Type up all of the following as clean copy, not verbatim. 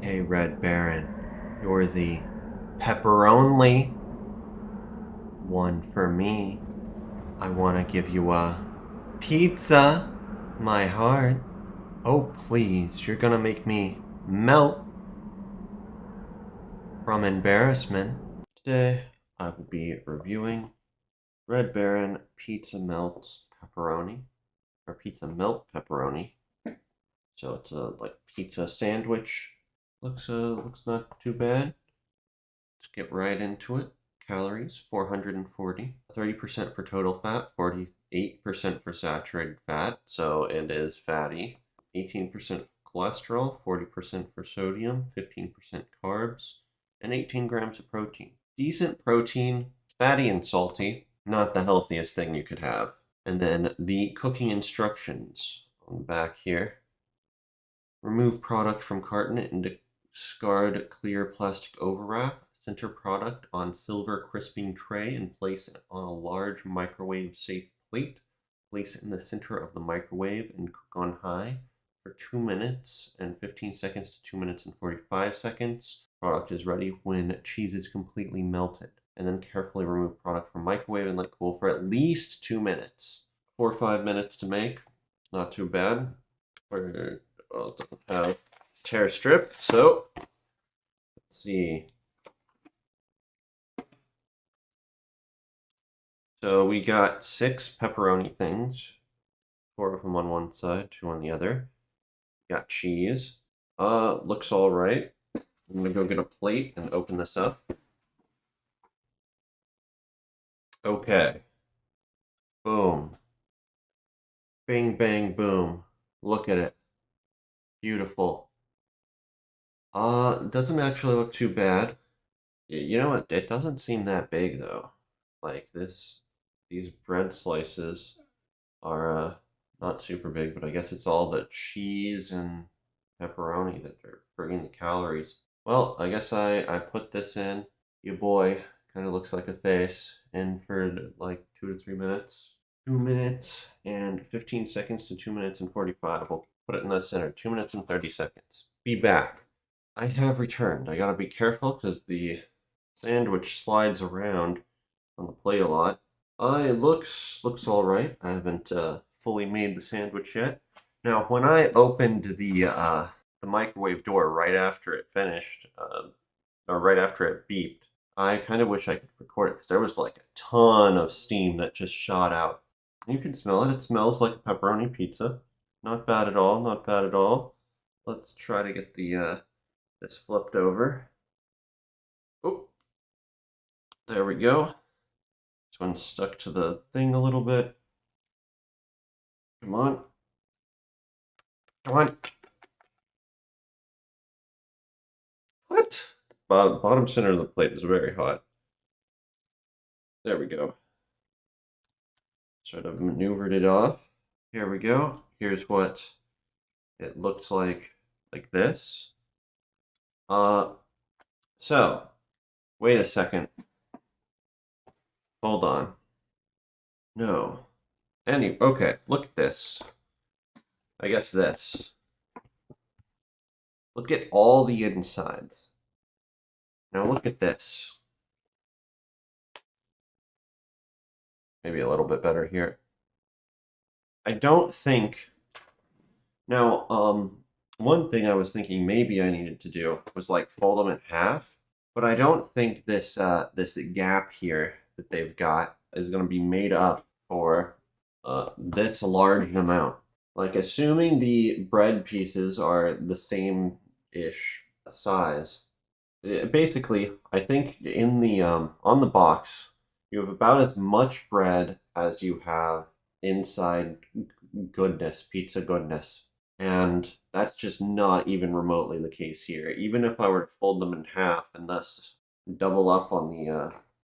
Hey, Red Baron, you're the pepperoni one for me. I want to give you a pizza, my heart. Oh, please, you're gonna make me melt from embarrassment. Today, I will be reviewing Red Baron Pizza Melts Pepperoni, or Pizza Melt Pepperoni. So it's a like pizza sandwich. Looks not too bad. Let's get right into it. Calories 440, 30% for total fat, 48% for saturated fat, so it is fatty. 18% cholesterol, 40% for sodium, 15% carbs, and 18 grams of protein. Decent protein, fatty and salty, not the healthiest thing you could have. And then the cooking instructions on the back here. Remove product from carton into scarred clear plastic overwrap. Center product on silver crisping tray and place it on a large microwave safe plate. Place it in the center of the microwave and cook on high for 2 minutes and 15 seconds to 2 minutes and 45 seconds. Product is ready when cheese is completely melted. And then carefully remove product from microwave and let cool for at least 2 minutes. 4 or 5 minutes to make. Not too bad. Well, it doesn't have tear strip, so let's see. So we got 6 pepperoni things, 4 of them on one side, 2 on the other. Got cheese. Looks all right. I'm gonna go get a plate and open this up. Okay. Boom. Bing, bang, boom. Look at it. Beautiful. Doesn't actually look too bad. You know what? It doesn't seem that big though. Like these bread slices are not super big, but I guess it's all the cheese and pepperoni that are bringing the calories. Well, I guess I put this in. Your boy kind of looks like a face in for like 2 to 3 minutes. 2 minutes and 15 seconds to 2 minutes and 45. We'll put it in the center. 2 minutes and 30 seconds. Be back. I have returned. I gotta be careful because the sandwich slides around on the plate a lot. It looks all right. I haven't fully made the sandwich yet. Now, when I opened the microwave door right after it finished, or right after it beeped, I kind of wish I could record it because there was like a ton of steam that just shot out. You can smell it. It smells like a pepperoni pizza. Not bad at all. Not bad at all. Let's try to get the this flipped over. Oh, there we go. This one's stuck to the thing a little bit. Come on. Come on. What? Bottom center of the plate is very hot. There we go. Sort of maneuvered it off. Here we go. Here's what it looks like this. So, wait a second. Hold on. No. Okay, look at this. I guess this. Look at all the insides. Now look at this. Maybe a little bit better here. I don't think. Now, one thing I was thinking maybe I needed to do was like fold them in half, but I don't think this gap here that they've got is going to be made up for this large amount. Like assuming the bread pieces are the same-ish size. Basically, I think in the on the box you have about as much bread as you have inside goodness, pizza goodness. And that's just not even remotely the case here. Even if I were to fold them in half and thus double up on the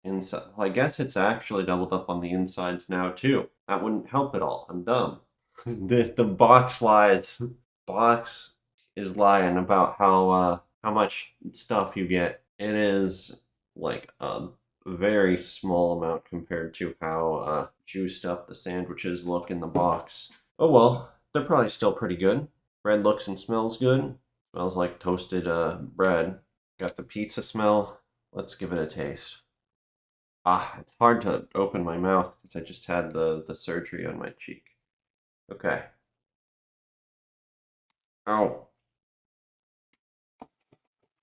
inside, well, I guess it's actually doubled up on the insides now too. That wouldn't help at all. I'm dumb. The box lies. Box is lying about how much stuff you get. It is like a very small amount compared to how juiced up the sandwiches look in the box. Oh well, they're probably still pretty good. Bread looks and smells good. Smells like toasted bread. Got the pizza smell. Let's give it a taste. Ah, it's hard to open my mouth because I just had the surgery on my cheek. Okay. Oh.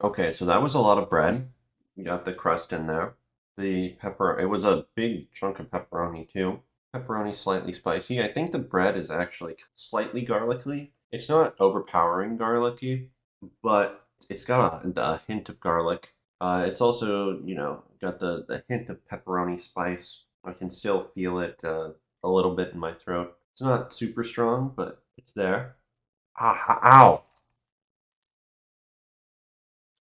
Okay, so that was a lot of bread. You got the crust in there. The pepper, it was a big chunk of pepperoni too. Pepperoni slightly spicy. I think the bread is actually slightly garlicky. It's not overpowering garlicky, but it's got a hint of garlic. It's also, got the hint of pepperoni spice. I can still feel it a little bit in my throat. It's not super strong, but it's there. Ah, ow!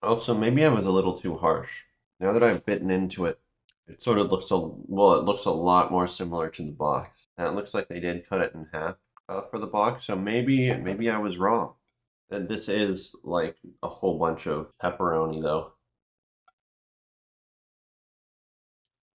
Oh, so maybe I was a little too harsh. Now that I've bitten into it, it sort of looks well, it looks a lot more similar to the box. And it looks like they did cut it in half for the box, so maybe I was wrong. And this is like a whole bunch of pepperoni though.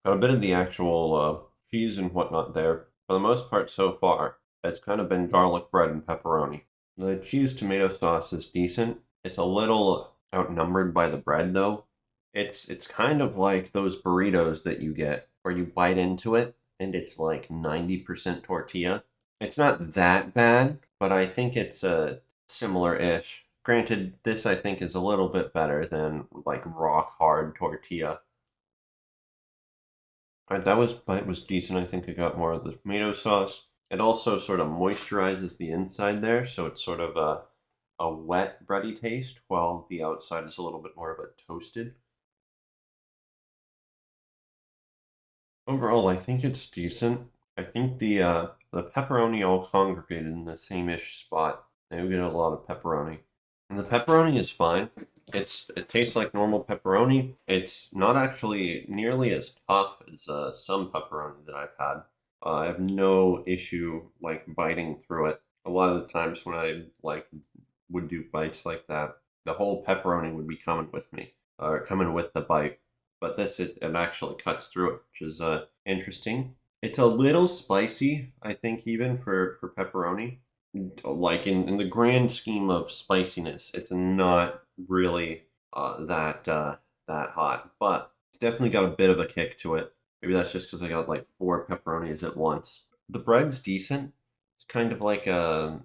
Got a bit of the actual cheese and whatnot there. For the most part so far, it's kind of been garlic bread and pepperoni. The cheese tomato sauce is decent. It's a little outnumbered by the bread though. It's kind of like those burritos that you get where you bite into it and it's like 90% tortilla. It's not that bad, but I think it's similar-ish. Granted, this I think is a little bit better than like rock hard tortilla. That bite was decent. I think I got more of the tomato sauce. It also sort of moisturizes the inside there, so it's sort of a wet bready taste, while the outside is a little bit more of a toasted. Overall, I think it's decent. I think the pepperoni all congregated in the same-ish spot. I do get a lot of pepperoni. And the pepperoni is fine. It tastes like normal pepperoni. It's not actually nearly as tough as some pepperoni that I've had. I have no issue like biting through it. A lot of the times when I like would do bites like that, the whole pepperoni would be coming with me, or coming with the bite. But it actually cuts through it, which is interesting. It's a little spicy, I think, even for pepperoni. Like in the grand scheme of spiciness, it's not really that hot, but it's definitely got a bit of a kick to it. Maybe that's just because I got like four pepperonis at once. The bread's decent. It's kind of like a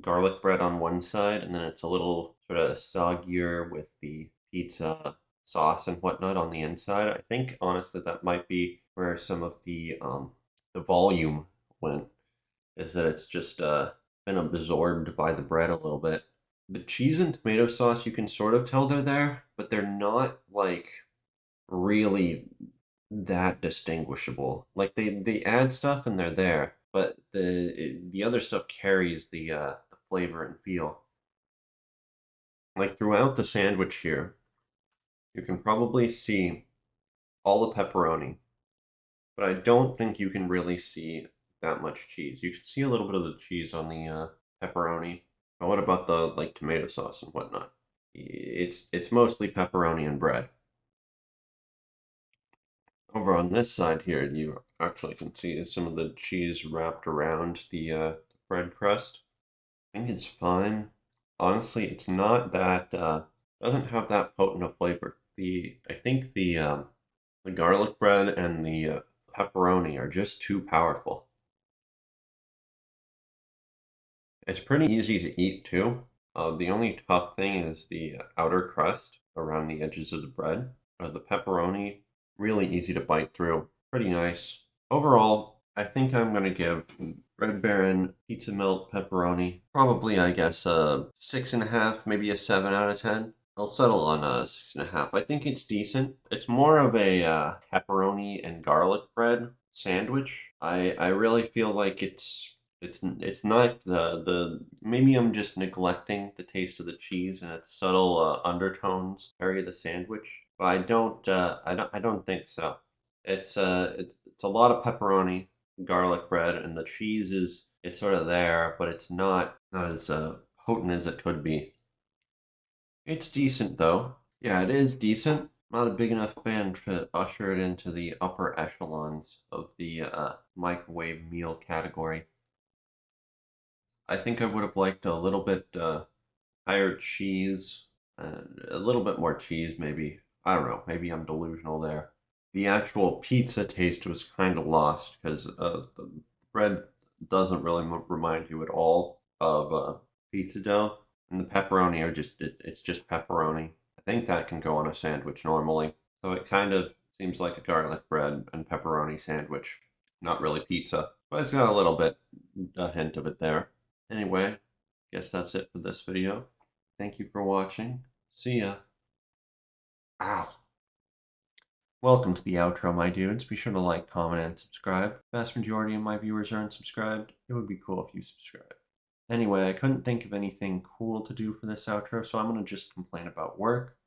garlic bread on one side, and then it's a little sort of soggier with the pizza sauce and whatnot on the inside. I think honestly that might be where some of the volume went, is that it's just been absorbed by the bread a little bit. The cheese and tomato sauce, you can sort of tell they're there, but they're not like really that distinguishable. Like they add stuff and they're there, but the other stuff carries the flavor and feel. Like throughout the sandwich here, you can probably see all the pepperoni, but I don't think you can really see that much cheese. You can see a little bit of the cheese on the pepperoni. But what about the like tomato sauce and whatnot? It's mostly pepperoni and bread. Over on this side here, you actually can see some of the cheese wrapped around the bread crust. I think it's fine. Honestly, it's not that doesn't have that potent a flavor. I think the garlic bread and the pepperoni are just too powerful. It's pretty easy to eat too. The only tough thing is the outer crust around the edges of the bread. The pepperoni, really easy to bite through. Pretty nice. Overall, I think I'm gonna give Red Baron Pizza Melt Pepperoni probably, I guess, a 6.5, maybe a 7 out of 10. I'll settle on a 6.5. I think it's decent. It's more of a pepperoni and garlic bread sandwich. I really feel like it's not the maybe I'm just neglecting the taste of the cheese and its subtle undertones carry the sandwich, but I don't think so. It's a lot of pepperoni, garlic bread, and the cheese is sort of there, but it's not as potent as it could be. It's decent though. Yeah, it is decent. Not a big enough fan to usher it into the upper echelons of the microwave meal category. I think I would have liked a little bit higher cheese, a little bit more cheese maybe. I don't know, maybe I'm delusional there. The actual pizza taste was kind of lost because the bread doesn't really remind you at all of pizza dough, and the pepperoni are it's just pepperoni. I think that can go on a sandwich normally, so it kind of seems like a garlic bread and pepperoni sandwich, not really pizza, but it's got a little bit, a hint of it there. Anyway, guess that's it for this video. Thank you for watching. See ya. Ow. Welcome to the outro, my dudes. Be sure to like, comment, and subscribe. Vast majority of my viewers are unsubscribed. It would be cool if you subscribe. Anyway, I couldn't think of anything cool to do for this outro, so I'm going to just complain about work.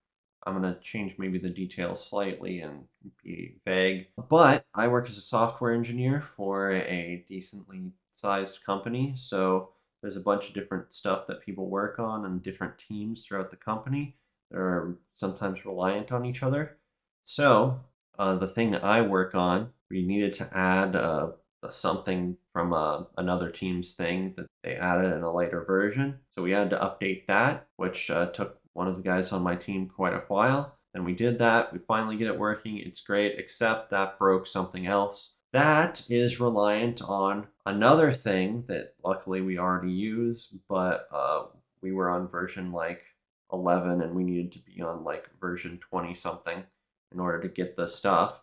I'm going to change maybe the details slightly and be vague. But I work as a software engineer for a decently sized company, so there's a bunch of different stuff that people work on and different teams throughout the company that are sometimes reliant on each other. So the thing that I work on, we needed to add something from another team's thing that they added in a later version. So we had to update that, which took one of the guys on my team quite a while. And we did that. We finally get it working. It's great, except that broke something else. That is reliant on another thing that luckily we already use, but we were on version like 11 and we needed to be on like version 20 something in order to get the stuff.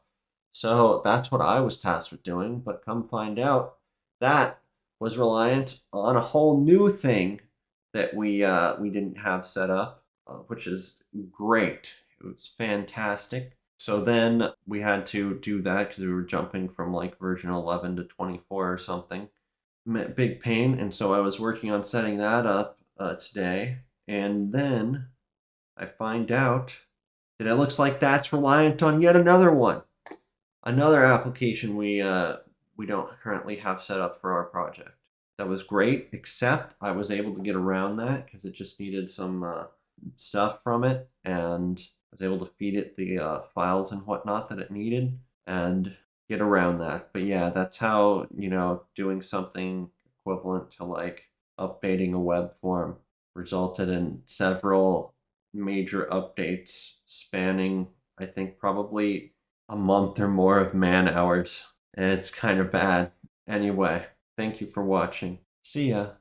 So that's what I was tasked with doing, but come find out that was reliant on a whole new thing that we didn't have set up, which is great. It was fantastic. So then we had to do that because we were jumping from like version 11 to 24 or something. Big pain, and so I was working on setting that up today, and then I find out that it looks like that's reliant on yet another one. Another application we don't currently have set up for our project. That was great, except I was able to get around that because it just needed some stuff from it, and I was able to feed it the files and whatnot that it needed and get around that. But yeah, that's how, doing something equivalent to like updating a web form resulted in several major updates spanning, I think, probably a month or more of man hours. It's kind of bad. Anyway, thank you for watching. See ya.